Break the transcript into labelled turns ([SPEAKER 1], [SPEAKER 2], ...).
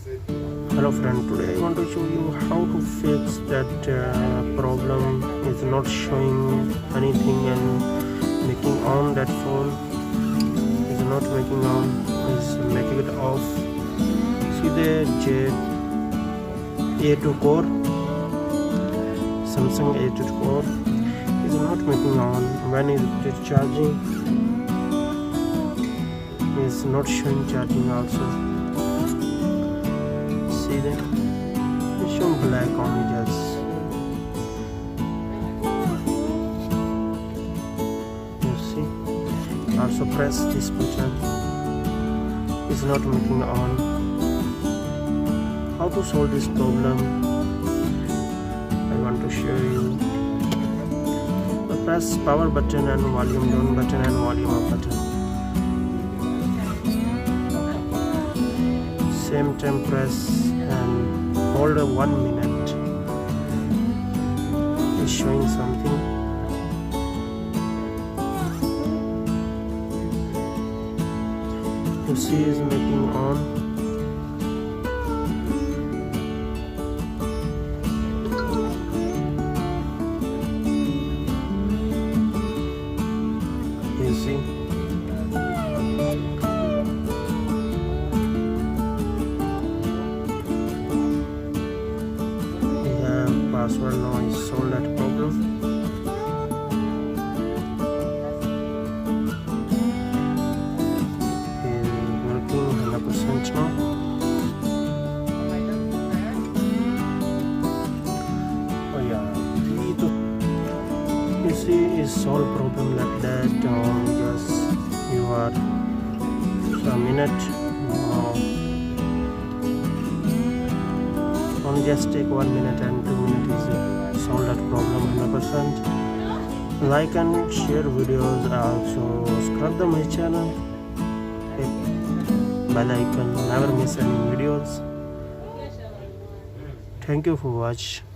[SPEAKER 1] Hello friend, today I want to show you how to fix that problem is not showing anything and making on that phone is not making on, is making it off. See the A2 core, Samsung A2 core is not making on. When it is charging, is not showing charging also. See that it's showing black only just. You see, also press this button, it's not making on. How to solve this problem I want to show you. Press power button and volume down button and volume up button. Same time press and hold 1 minute. It's showing something. You see is making on. You see. Password now is solved that problem. Is working 100% now. Oh yeah, you see is solve problem like that. Just you are a minute. Only just take 1 minute and 2 minutes is solve that problem 100%. Like and share videos, also subscribe to my channel, hit bell icon, never miss any videos. Thank you for watching.